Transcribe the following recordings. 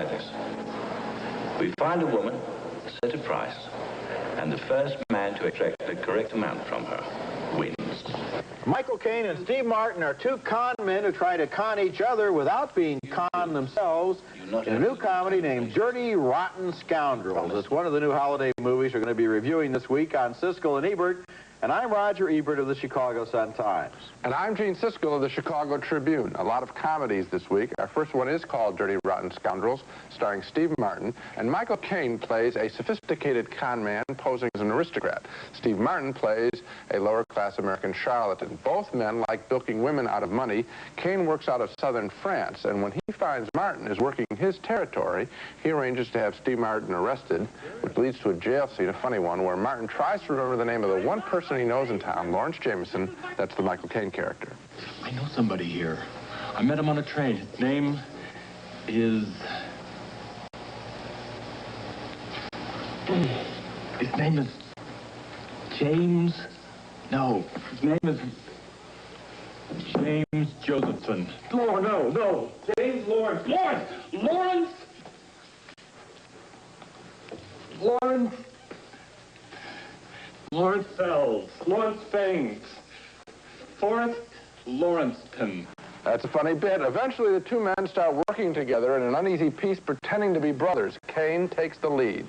like this. We find a woman, set a price, and the first man to extract the correct amount from her wins. Michael Caine and Steve Martin are two con men who try to con each other without being conned themselves in a new comedy named Dirty Rotten Scoundrels. It's one of the new holiday movies we're going to be reviewing this week on Siskel and Ebert. And I'm Roger Ebert of the Chicago Sun-Times. And I'm Gene Siskel of the Chicago Tribune. A lot of comedies this week. Our first one is called Dirty Rotten Scoundrels, starring Steve Martin. And Michael Caine plays a sophisticated con man posing as an aristocrat. Steve Martin plays a lower-class American charlatan. Both men like bilking women out of money. Caine works out of southern France, and when he finds Martin is working his territory, he arranges to have Steve Martin arrested, which leads to a jail scene, a funny one, where Martin tries to remember the name of the one person he knows in town, Lawrence Jameson. That's the Michael Caine character. I know somebody here. I met him on a train. His name is... His name is... James... No, his name is... James Josephson. No. James Lawrence. Lawrence Fells. Lawrence Fangs. Forrest Lawrencetown. That's a funny bit. Eventually, the two men start working together in an uneasy piece pretending to be brothers. Caine takes the lead.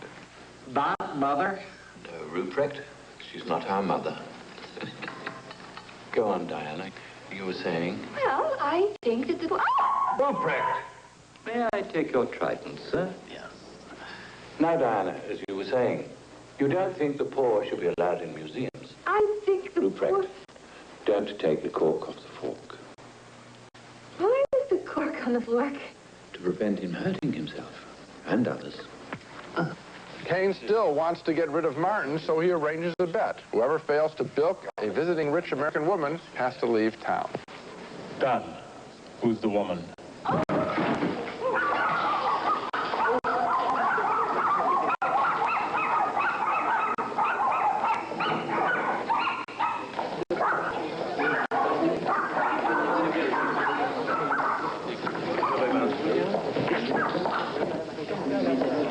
That mother? No, Ruprecht. She's not our mother. Go on, Diana. You were saying? Well, I think that the... Ruprecht! May I take your trident, sir? Yes. Now, Diana, as you were saying, you don't think the poor should be allowed in museums? I think the Ruprecht, poor... don't take the cork off the fork. Why is the cork on the fork? To prevent him hurting himself and others. Caine still wants to get rid of Martin, so he arranges a bet. Whoever fails to bilk a visiting rich American woman has to leave town. Done. Who's the woman?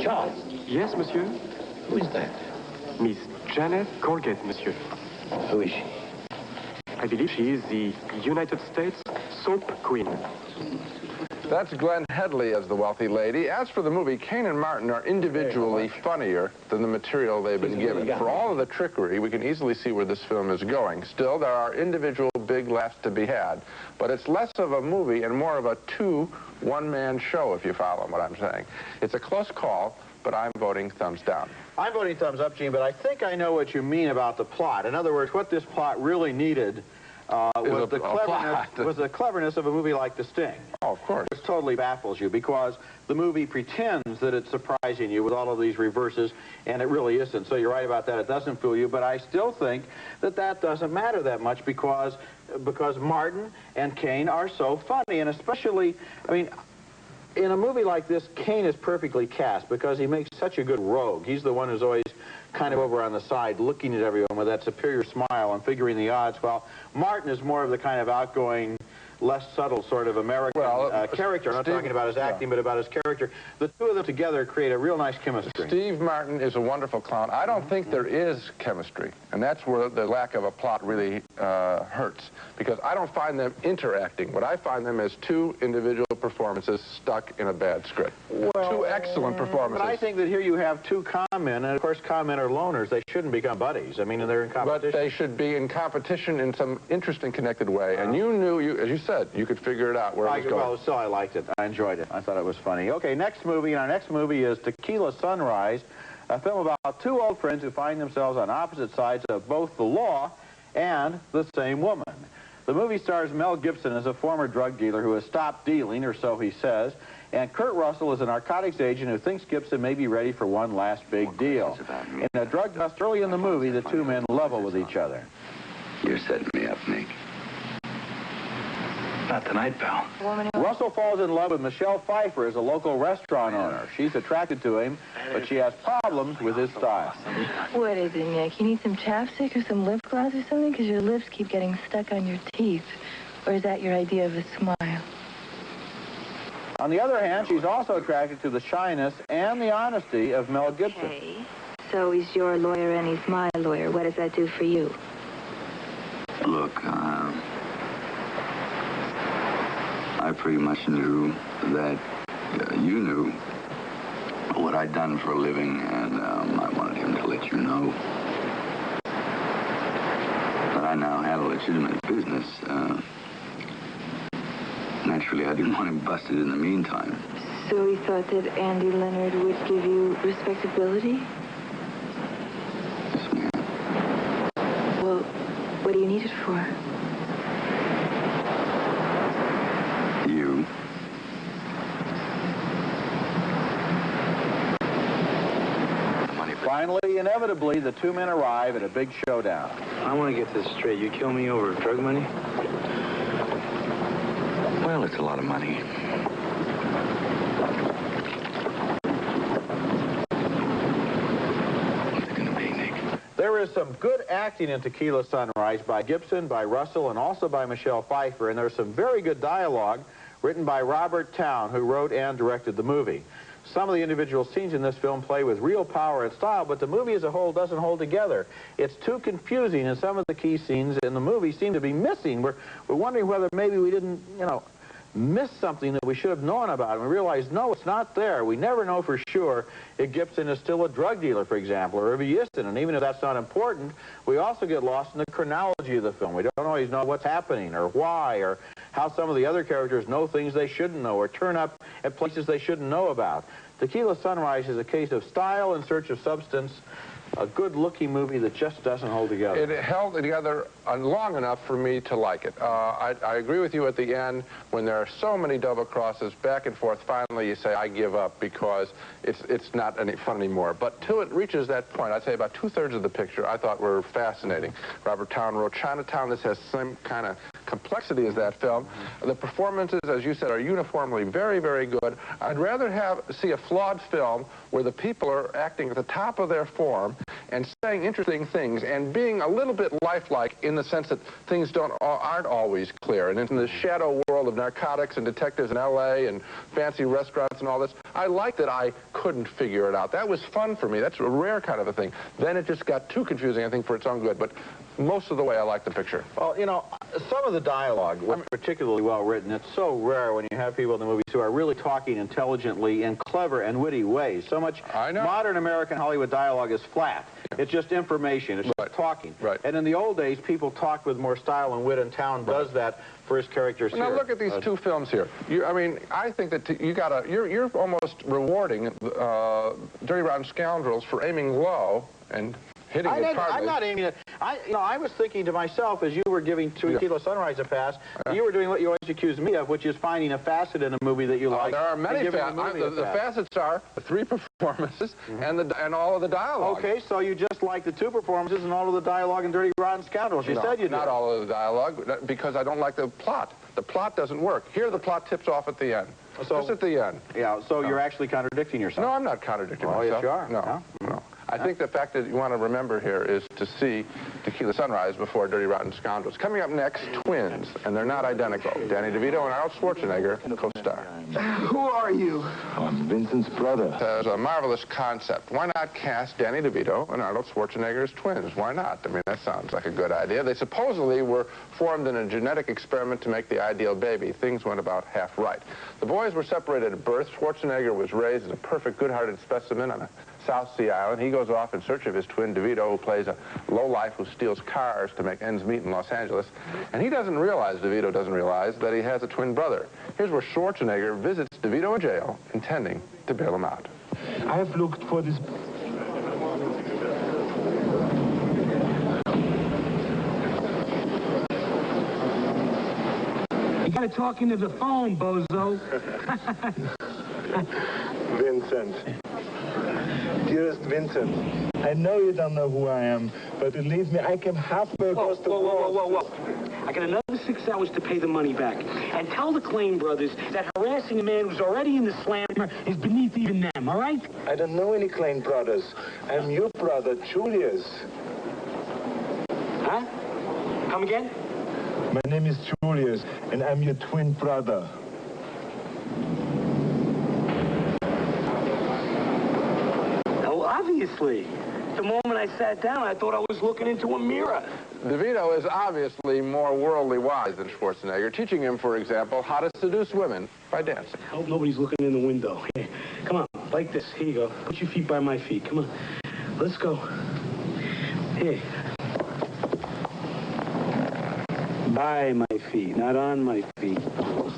Charles. Yes, monsieur? Who is that? Miss Janet Colgate, monsieur. Who is she? I believe she is the United States soap queen. That's Glenn Headley as the wealthy lady. As for the movie, Caine and Martin are individually funnier than the material they've been given. For all of the trickery, we can easily see where this film is going. Still, there are individual big laughs to be had. But it's less of a movie and more of a one-man show, if you follow what I'm saying. It's a close call, but I'm voting thumbs down. I'm voting thumbs up, Gene, but I think I know what you mean about the plot. In other words, what this plot really needed was the cleverness of a movie like The Sting. Oh, of course. Which totally baffles you because the movie pretends that it's surprising you with all of these reverses, and it really isn't. So you're right about that. It doesn't fool you, but I still think that that doesn't matter that much because Martin and Caine are so funny, and especially, I mean, in a movie like this, Caine is perfectly cast because he makes such a good rogue. He's the one who's always kind of over on the side looking at everyone with that superior smile and figuring the odds, while Martin is more of the kind of outgoing, less subtle sort of American character. I'm not talking about his acting, but about his character. The two of them together create a real nice chemistry. Steve Martin is a wonderful clown. I don't think there is chemistry, and that's where the lack of a plot really hurts, because I don't find them interacting. What I find them is two individual performances stuck in a bad script. Well, two excellent performances. But I think that here you have two con men, and of course con men are loners. They shouldn't become buddies. I mean, they're in competition. But they should be in competition in some interesting, connected way. And you knew, as you said, you could figure it out where it was going. Well, still, I liked it. I enjoyed it. I thought it was funny. Okay, next movie. And our next movie is Tequila Sunrise, a film about two old friends who find themselves on opposite sides of both the law and the same woman. The movie stars Mel Gibson as a former drug dealer who has stopped dealing, or so he says, and Kurt Russell is a narcotics agent who thinks Gibson may be ready for one last big deal. In a drug bust early in the movie, the two men level with each other. You're setting me up, Nick. Not tonight, pal. Russell falls in love with Michelle Pfeiffer as a local restaurant owner. She's attracted to him, but she has problems with his style. What is it, Nick? You need some chapstick or some lip gloss or something? Because your lips keep getting stuck on your teeth. Or is that your idea of a smile? On the other hand, she's also attracted to the shyness and the honesty of Mel Gibson. Okay, so he's your lawyer and he's my lawyer. What does that do for you? Look, I pretty much knew that you knew what I'd done for a living, and I wanted him to let you know that I now had a legitimate business. Naturally, I didn't want him busted in the meantime. So he thought that Andy Leonard would give you respectability? Yes, ma'am. Well, what do you need it for? You. Finally, inevitably, the two men arrive at a big showdown. I want to get this straight. You kill me over drug money? Well, it's a lot of money. What's it gonna be, Nick? There is some good acting in Tequila Sunrise by Gibson, by Russell, and also by Michelle Pfeiffer, and there's some very good dialogue written by Robert Towne, who wrote and directed the movie. Some of the individual scenes in this film play with real power and style, but the movie as a whole doesn't hold together. It's too confusing, and some of the key scenes in the movie seem to be missing. We're wondering whether maybe we didn't, miss something that we should have known about. And we realized, no, it's not there. We never know for sure if Gibson is still a drug dealer, for example, or if he isn't. And even if that's not important, we also get lost in the chronology of the film. We don't always know what's happening or why, or how some of the other characters know things they shouldn't know or turn up at places they shouldn't know about. Tequila Sunrise is a case of style in search of substance, a good-looking movie that just doesn't hold together. It held together long enough for me to like it. I agree with you at the end when there are so many double crosses back and forth. Finally, you say, I give up because it's not any fun anymore. But till it reaches that point, I'd say about two-thirds of the picture I thought were fascinating. Robert Towne wrote Chinatown. This has some kind of complexity as that film. The performances, as you said, are uniformly very, very good. I'd rather see a flawed film where the people are acting at the top of their form and saying interesting things and being a little bit lifelike in the sense that things aren't always clear. And in the shadow world of narcotics and detectives in L.A. and fancy restaurants and all this, I liked that I couldn't figure it out. That was fun for me. That's a rare kind of a thing. Then it just got too confusing, I think, for its own good. But most of the way, I like the picture. Well, some of the dialogue was particularly well written. It's so rare when you have people in the movies who are really talking intelligently in clever and witty ways. So much modern American Hollywood dialogue is flat. It's just information. It's just talking. Right. And in the old days, people talked with more style and wit, and Towne does that for his characters here. Now look at these two films here. I think that you're almost rewarding Dirty Rotten Scoundrels for aiming low and hitting it hardly. I'm not aiming at. I was thinking to myself as you were giving Tequila Sunrise a pass, you were doing what you always accused me of, which is finding a facet in a movie that you like. There are many facets. The facets are the three performances and all of the dialogue. Okay, so you just like the two performances and all of the dialogue in Dirty Rotten Scoundrels. You said you did. Not all of the dialogue, because I don't like the plot. The plot doesn't work. Here, the plot tips off at the end. Just at the end. Yeah, so you're actually contradicting yourself. No, I'm not contradicting myself. Yes, you are. No. I think the fact that you want to remember here is to see Tequila Sunrise before Dirty Rotten Scoundrels. Coming up next, twins, and they're not identical. Danny DeVito and Arnold Schwarzenegger co-star. Who are you? I'm Vincent's brother. There's a marvelous concept. Why not cast Danny DeVito and Arnold Schwarzenegger as twins? Why not? I mean, that sounds like a good idea. They supposedly were formed in a genetic experiment to make the ideal baby. Things went about half right. The boys were separated at birth. Schwarzenegger was raised as a perfect, good-hearted specimen on a South Sea island. He goes off in search of his twin DeVito, who plays a lowlife who steals cars to make ends meet in Los Angeles. And DeVito doesn't realize, that he has a twin brother. Here's where Schwarzenegger visits DeVito in jail, intending to bail him out. I have looked for this. You gotta talk into the phone, bozo. Vincent. Dearest Vincent, I know you don't know who I am, but believe me, I came halfway across the world. Whoa. I got another 6 hours to pay the money back. And tell the Klein brothers that harassing a man who's already in the slammer is beneath even them, all right? I don't know any Klein brothers. I'm your brother, Julius. Huh? Come again? My name is Julius, and I'm your twin brother. Obviously. The moment I sat down, I thought I was looking into a mirror. DeVito is obviously more worldly wise than Schwarzenegger, teaching him, for example, how to seduce women by dancing. I hope nobody's looking in the window. Here, come on, like this. Here you go. Put your feet by my feet. Come on. Let's go. Here. By my feet, not on my feet.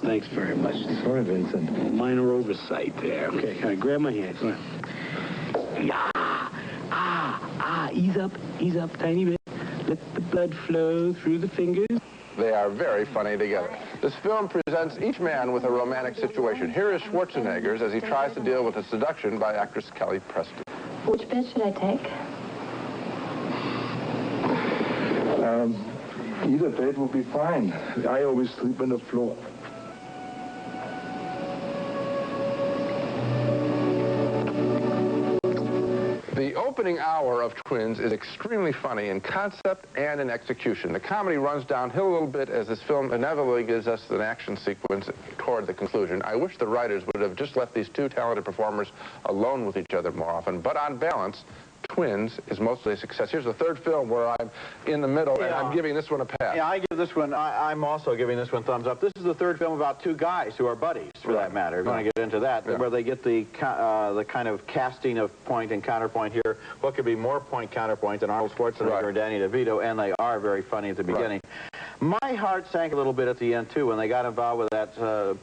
Thanks very much. Sorry, Vincent. Minor oversight there. Okay, all right, grab my hand. Come on. Ease up, tiny bit. Let the blood flow through the fingers. They are very funny together. This film presents each man with a romantic situation. Here is Schwarzenegger's as he tries to deal with a seduction by actress Kelly Preston. Which bed should I take? Either bed will be fine. I always sleep on the floor. The opening hour of Twins is extremely funny in concept and in execution. The comedy runs downhill a little bit as this film inevitably gives us an action sequence toward the conclusion. I wish the writers would have just left these two talented performers alone with each other more often, but on balance, Twins is mostly a success. Here's the third film where I'm in the middle, and I'm giving this one a pass. Yeah, I give this one, I'm also giving this one thumbs up. This is the third film about two guys who are buddies, for that matter. We're going to get into that, where they get the kind of casting of point and counterpoint here. What could be more point counterpoint than Arnold Schwarzenegger and Danny DeVito, and they are very funny at the beginning. My heart sank a little bit at the end, too, when they got involved with that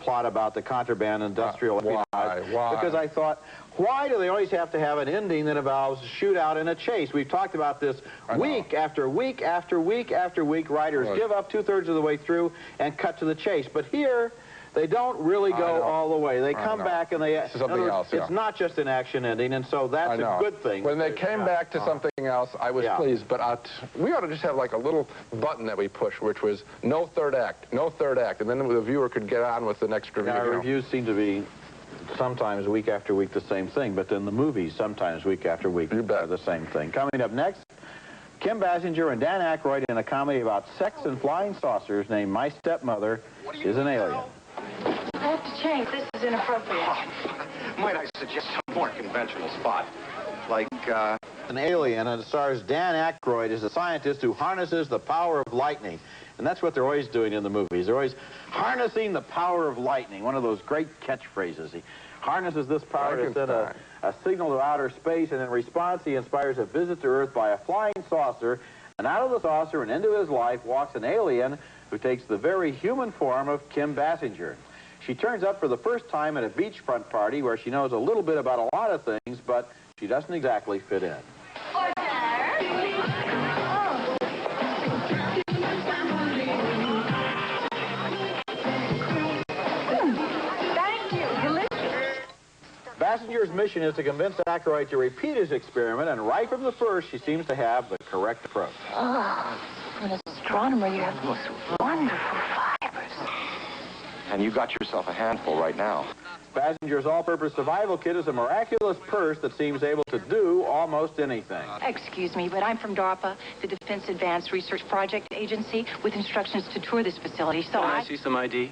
plot about the contraband industrial espionage. Why? Because I thought, why do they always have to have an ending that involves shootout and a chase? We've talked about this week after week after week after week. Writers give up two-thirds of the way through and cut to the chase. But here, they don't really go all the way. They come back and they... This is something else, It's not just an action ending, and so that's a good thing. When they came back to something else, I was pleased, but we ought to just have like a little button that we push, which was no third act, no third act, and then the viewer could get on with the next review. Our reviews seem to be sometimes week after week the same thing, but then the movies sometimes week after week are the same thing. Coming up next, Kim Basinger and Dan Aykroyd in a comedy about sex and flying saucers named My Stepmother is an Alien. I have to change. This is inappropriate. Might I suggest a more conventional spot? Like, An Alien, and it stars Dan Aykroyd as a scientist who harnesses the power of lightning. And that's what they're always doing in the movies. They're always harnessing the power of lightning, one of those great catchphrases. He harnesses this power to send a signal to outer space, and in response, he inspires a visit to Earth by a flying saucer, and out of the saucer and into his life walks an alien who takes the very human form of Kim Basinger. She turns up for the first time at a beachfront party where she knows a little bit about a lot of things, but she doesn't exactly fit in. Basinger's mission is to convince Aykroyd to repeat his experiment, and right from the first, she seems to have the correct approach. Oh, for an astronomer, you have the most wonderful fibers. and you got yourself a handful right now. Basinger's all-purpose survival kit is a miraculous purse that seems able to do almost anything. Excuse me, but I'm from DARPA, the Defense Advanced Research Project Agency, with instructions to tour this facility, so Can I see some ID?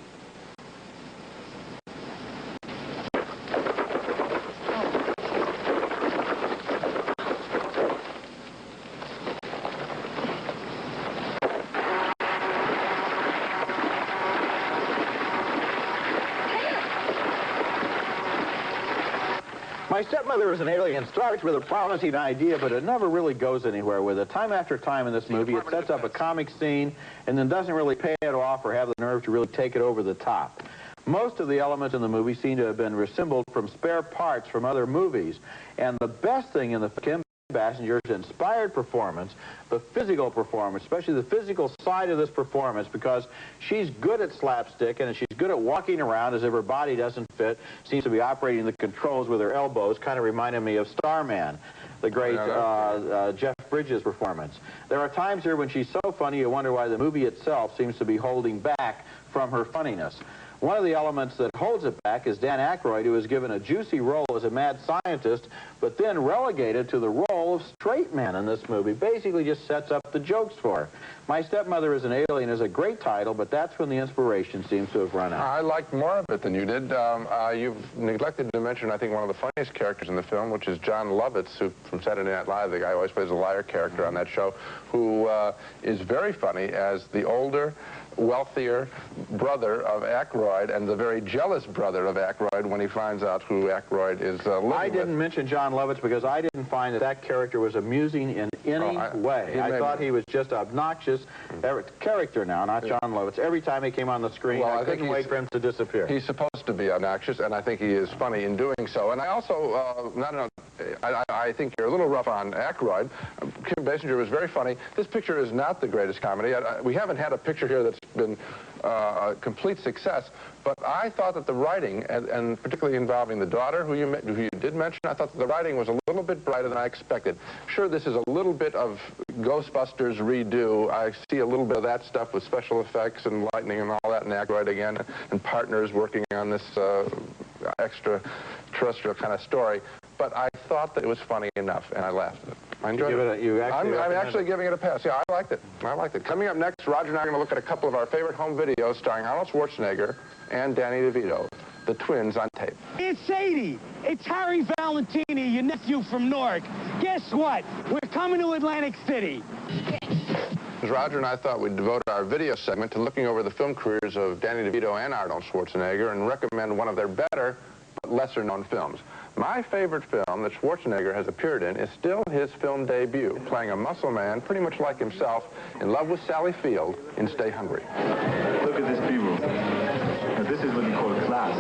My Stepmother is an alien starts with a promising idea, but it never really goes anywhere with it. Time after time in this movie, it sets up a comic scene and then doesn't really pay it off or have the nerve to really take it over the top. Most of the elements in the movie seem to have been reassembled from spare parts from other movies. And the best thing in the Kim Basinger's inspired performance, the physical performance, especially the physical side of this performance, because she's good at slapstick and she's good at walking around as if her body doesn't fit, seems to be operating the controls with her elbows, kind of reminded me of Starman, the great Jeff Bridges performance. There are times here when she's so funny you wonder why the movie itself seems to be holding back from her funniness. One of the elements that holds it back is Dan Aykroyd, who was given a juicy role as a mad scientist, but then relegated to the role of straight man in this movie. Basically just sets up the jokes for her. My Stepmother is an Alien is a great title, but that's when the inspiration seems to have run out. I liked more of it than you did. You've neglected to mention, I think, one of the funniest characters in the film, which is John Lovitz, who, from Saturday Night Live, the guy who always plays a liar character on that show, who is very funny as the older, wealthier brother of Aykroyd and the very jealous brother of Aykroyd when he finds out who Aykroyd is living I didn't mention John Lovitz because I didn't find that character was amusing in any way. I thought he was just obnoxious character now, not John Lovitz. Every time he came on the screen, I couldn't wait for him to disappear. He's supposed to be obnoxious, and I think he is funny in doing so. And I also, I think you're a little rough on Aykroyd. Kim Basinger was very funny. This picture is not the greatest comedy. We haven't had a picture here that's been a complete success, but I thought that the writing, and particularly involving the daughter, who you did mention, I thought that the writing was a little bit brighter than I expected. Sure, this is a little bit of Ghostbusters redo. I see a little bit of that stuff with special effects and lightning and all that, and Aykroyd again, and partners working on this extraterrestrial kind of story. But I thought that it was funny enough, and I laughed at it. I enjoyed it. I'm actually giving it a pass. Yeah, I liked it. I liked it. Coming up next, Roger and I are going to look at a couple of our favorite home videos starring Arnold Schwarzenegger and Danny DeVito, the twins on tape. It's Sadie. It's Harry Valentini, your nephew from Newark. Guess what? We're coming to Atlantic City. Roger and I thought we'd devote our video segment to looking over the film careers of Danny DeVito and Arnold Schwarzenegger and recommend one of their better but lesser-known films. My favorite film that Schwarzenegger has appeared in is still his film debut, playing a muscle man pretty much like himself, in love with Sally Field in Stay Hungry. Look at this, people. Now, this is what you call class.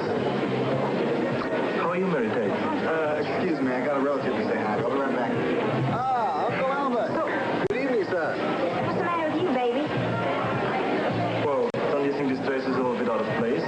How are you, Mary Kate? Excuse me, I got a relative to say hi. I'll be right back. Ah, Uncle Albert. Good evening, sir. What's the matter with you, baby? Well, don't you think this dress is a little bit out of place?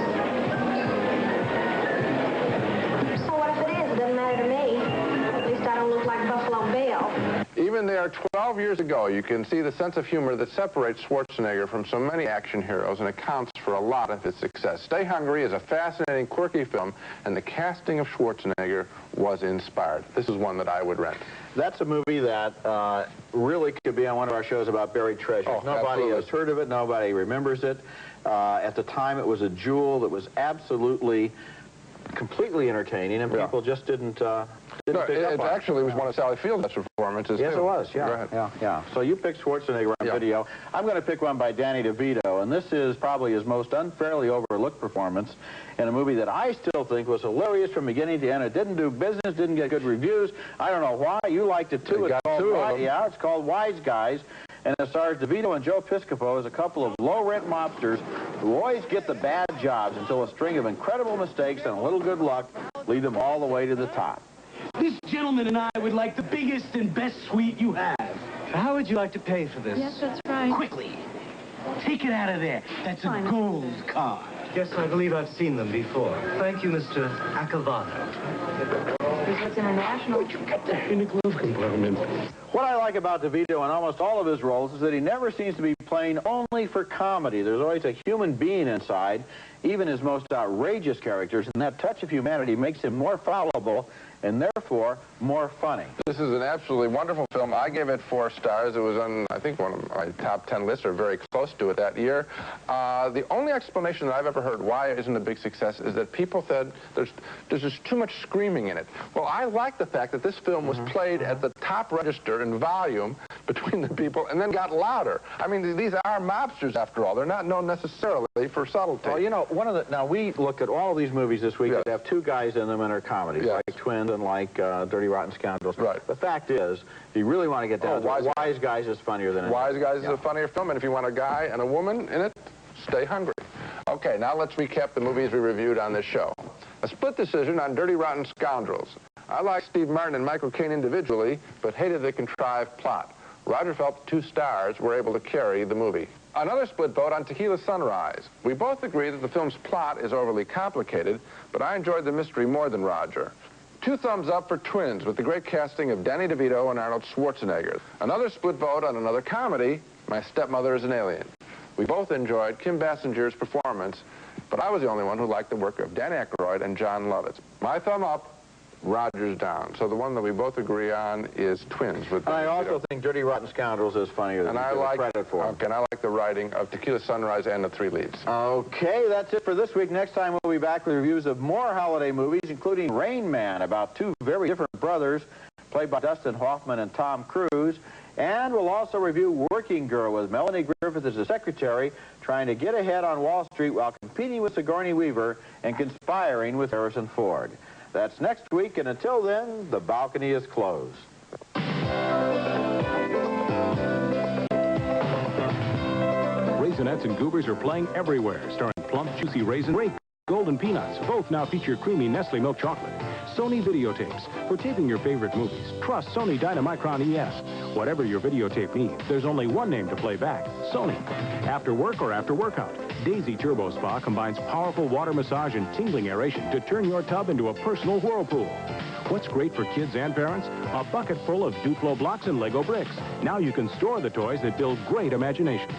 Doesn't matter to me. At least I don't look like Buffalo Bill. Even there 12 years ago, you can see the sense of humor that separates Schwarzenegger from so many action heroes and accounts for a lot of his success. Stay Hungry is a fascinating, quirky film, and the casting of Schwarzenegger was inspired. This is one that I would rent. That's a movie that really could be on one of our shows about buried treasures. Nobody has heard of it. Nobody remembers it. At the time, it was a jewel that was absolutely completely entertaining, and people just didn't pick up on it. It actually was one of Sally Field's best performances, Yes, too. it was, yeah. So you picked Schwarzenegger on video. I'm going to pick one by Danny DeVito, and this is probably his most unfairly overlooked performance in a movie that I still think was hilarious from beginning to end. It didn't do business, didn't get good reviews. I don't know why. You liked it, too. It's called Wise Guys. And it stars DeVito and Joe Piscopo as a couple of low-rent mobsters who always get the bad jobs until a string of incredible mistakes and a little good luck lead them all the way to the top. This gentleman and I would like the biggest and best suite you have. How would you like to pay for this? Yes, that's right. Quickly. Take it out of there. That's a gold card. Yes, I believe I've seen them before. Thank you, Mr. Acavano. It's international. Where'd you get that in the glove compartment? What I like about DeVito in almost all of his roles is that he never seems to be playing only for comedy. There's always a human being inside, even his most outrageous characters, and that touch of humanity makes him more fallible and therefore more funny. This is an absolutely wonderful film. I gave it 4 stars. It was on, I think, one of my top 10 lists, or very close to it that year. The only explanation that I've ever heard why it isn't a big success is that people said there's just too much screaming in it. Well, I like the fact that this film was played at the top register in volume between the people and then got louder. I mean, these are mobsters, after all. They're not known necessarily for subtlety. Well, you know, now we look at all of these movies this week that have 2 guys in them and are comedies, like Twins and like Dirty Rotten Scoundrels. Right. The fact is, if you really want to get down to it, Wise Guys is funnier than Wise Guys is a funnier film, and if you want a guy and a woman in it, Stay Hungry. Okay, now let's recap the movies we reviewed on this show. A split decision on Dirty Rotten Scoundrels. I liked Steve Martin and Michael Caine individually, but hated the contrived plot. Roger felt 2 stars were able to carry the movie. Another split vote on Tequila Sunrise. We both agree that the film's plot is overly complicated, but I enjoyed the mystery more than Roger. 2 thumbs up for Twins, with the great casting of Danny DeVito and Arnold Schwarzenegger. Another split vote on another comedy, My Stepmother is an Alien. We both enjoyed Kim Basinger's performance But I was the only one who liked the work of Dan Aykroyd and John Lovitz. My thumb up, Rogers down. So the one that we both agree on is Twins. With I also think Dirty Rotten Scoundrels is funnier than you give credit for. Okay, and I like the writing of Tequila Sunrise and The Three Leads. Okay, that's it for this week. Next time we'll be back with reviews of more holiday movies, including Rain Man, about two very different brothers, played by Dustin Hoffman and Tom Cruise. And we'll also review Working Girl with Melanie Griffith as a secretary, trying to get ahead on Wall Street while competing with Sigourney Weaver and conspiring with Harrison Ford. That's next week, and until then, the balcony is closed. Raisinets and Goobers are playing everywhere, starring plump, juicy raisin, Ray Golden Peanuts. Both now feature creamy Nestle milk chocolate. Sony videotapes. For taping your favorite movies, trust Sony Dynamicron ES. Whatever your videotape needs, there's only one name to play back, Sony. After work or after workout, Daisy Turbo Spa combines powerful water massage and tingling aeration to turn your tub into a personal whirlpool. What's great for kids and parents? A bucket full of Duplo blocks and Lego bricks. Now you can store the toys that build great imaginations.